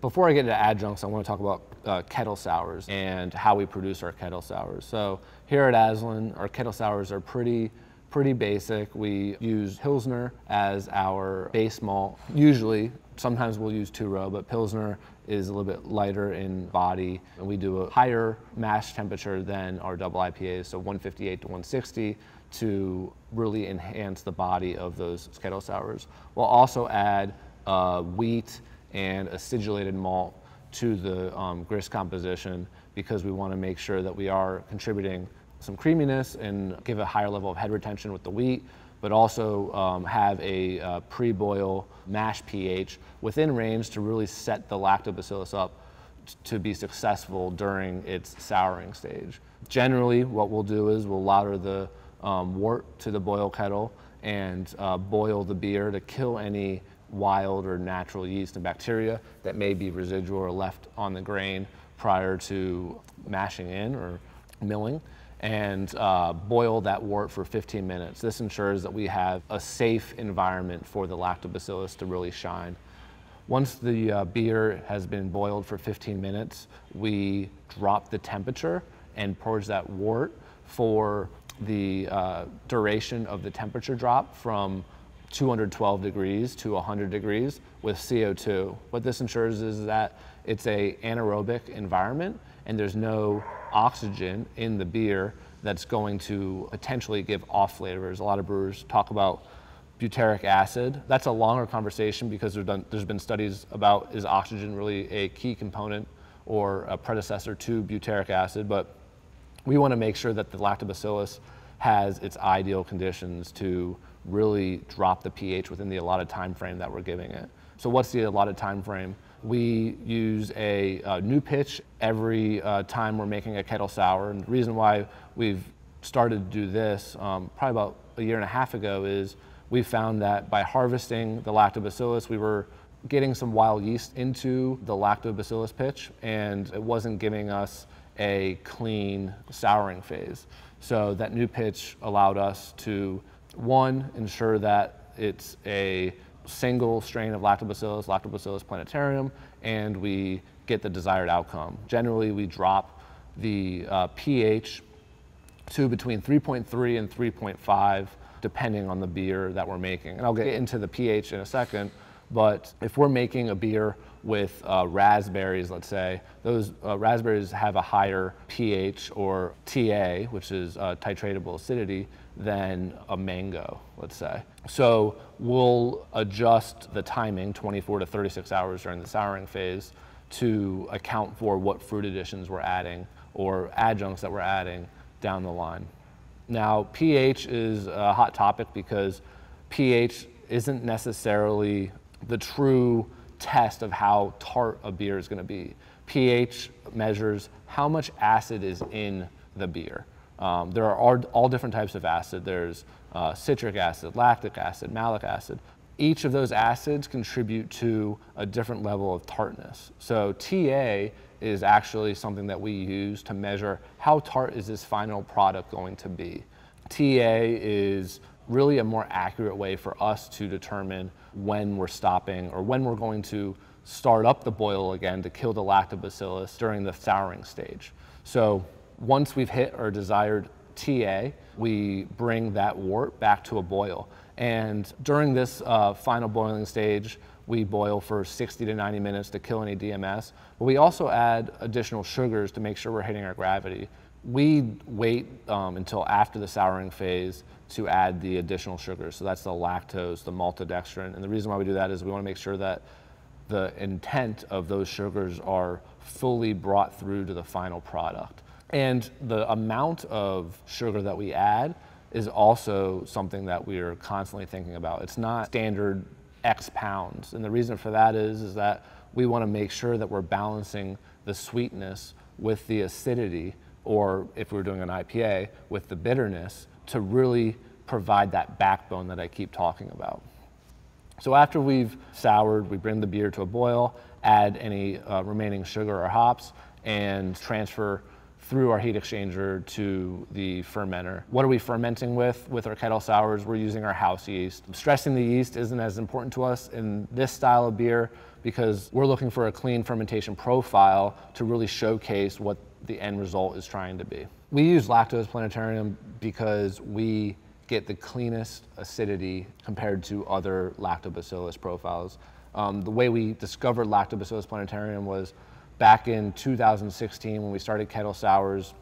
Before I get into adjuncts, I want to talk about kettle sours and how we produce our kettle sours. So here at Aslin, our kettle sours are pretty basic. We use Pilsner as our base malt. Usually, sometimes we'll use two-row, but Pilsner is a little bit lighter in body. And we do a higher mash temperature than our double IPAs, so 158 to 160, to really enhance the body of those kettle sours. We'll also add wheat and acidulated malt to the grist composition because we want to make sure that we are contributing some creaminess and give a higher level of head retention with the wheat, but also have a pre-boil mash pH within range to really set the lactobacillus up to be successful during its souring stage. Generally, what we'll do is we'll louder the wort to the boil kettle and boil the beer to kill any wild or natural yeast and bacteria that may be residual or left on the grain prior to mashing in or milling, and boil that wort for 15 minutes. This ensures that we have a safe environment for the lactobacillus to really shine. Once the beer has been boiled for 15 minutes, we drop the temperature and purge that wort for the duration of the temperature drop from 212 degrees to 100 degrees with CO2. What this ensures is that it's an anaerobic environment and there's no oxygen in the beer that's going to potentially give off flavors. A lot of brewers talk about butyric acid. That's a longer conversation because there's been studies about, is oxygen really a key component or a predecessor to butyric acid, but we want to make sure that the lactobacillus has its ideal conditions to really drop the pH within the allotted time frame that we're giving it. So what's the allotted time frame? We use a new pitch every time we're making a kettle sour. And the reason why we've started to do this probably about a year and a half ago is we found that by harvesting the lactobacillus, we were getting some wild yeast into the lactobacillus pitch, and it wasn't giving us a clean souring phase. So that new pitch allowed us to, one, ensure that it's a single strain of Lactobacillus plantarum, and we get the desired outcome. Generally, we drop the pH to between 3.3 and 3.5, depending on the beer that we're making. And I'll get into the pH in a second, but if we're making a beer with raspberries, let's say, those raspberries have a higher pH or TA, which is titratable acidity, than a mango, let's say. So we'll adjust the timing 24 to 36 hours during the souring phase to account for what fruit additions we're adding or adjuncts that we're adding down the line. Now, pH is a hot topic because pH isn't necessarily the true test of how tart a beer is going to be. pH measures how much acid is in the beer. There are all different types of acid. There's citric acid, lactic acid, malic acid. Each of those acids contribute to a different level of tartness. So TA is actually something that we use to measure how tart is this final product going to be. TA is really a more accurate way for us to determine when we're stopping or when we're going to start up the boil again to kill the lactobacillus during the souring stage. So once we've hit our desired TA, we bring that wort back to a boil. And during this final boiling stage, we boil for 60 to 90 minutes to kill any DMS, but we also add additional sugars to make sure we're hitting our gravity. We wait until after the souring phase to add the additional sugars. So that's the lactose, the maltodextrin. And the reason why we do that is we want to make sure that the intent of those sugars are fully brought through to the final product. And the amount of sugar that we add is also something that we are constantly thinking about. It's not standard X pounds. And the reason for that is that we want to make sure that we're balancing the sweetness with the acidity, or if we're doing an IPA, with the bitterness to really provide that backbone that I keep talking about. So after we've soured, we bring the beer to a boil, add any remaining sugar or hops, and transfer through our heat exchanger to the fermenter. What are we fermenting with our kettle sours? We're using our house yeast. Stressing the yeast isn't as important to us in this style of beer because we're looking for a clean fermentation profile to really showcase what the end result is trying to be. We use lactose planetarium because we get the cleanest acidity compared to other lactobacillus profiles. The way we discovered Lactobacillus planetarium was back in 2016 when we started Kettle Sours.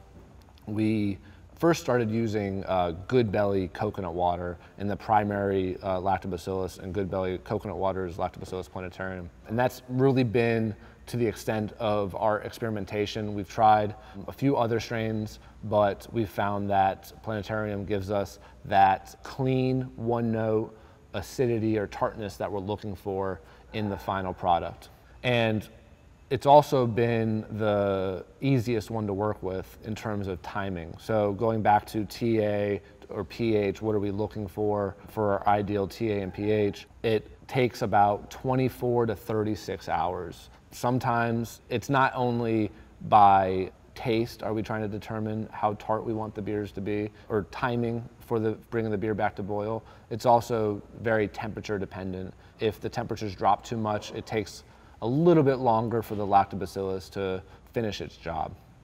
We first started using Good Belly coconut water, and the primary lactobacillus in Good Belly coconut water is Lactobacillus planetarium. And that's really been to the extent of our experimentation. We've tried a few other strains, but we've found that planetarium gives us that clean, one-note acidity or tartness that we're looking for in the final product. And it's also been the easiest one to work with in terms of timing. So going back to TA or pH, what are we looking for our ideal TA and pH? It takes about 24 to 36 hours. Sometimes it's not only by taste are we trying to determine how tart we want the beers to be, or timing for bringing the beer back to boil. It's also very temperature dependent. If the temperatures drop too much, it takes a little bit longer for the lactobacillus to finish its job.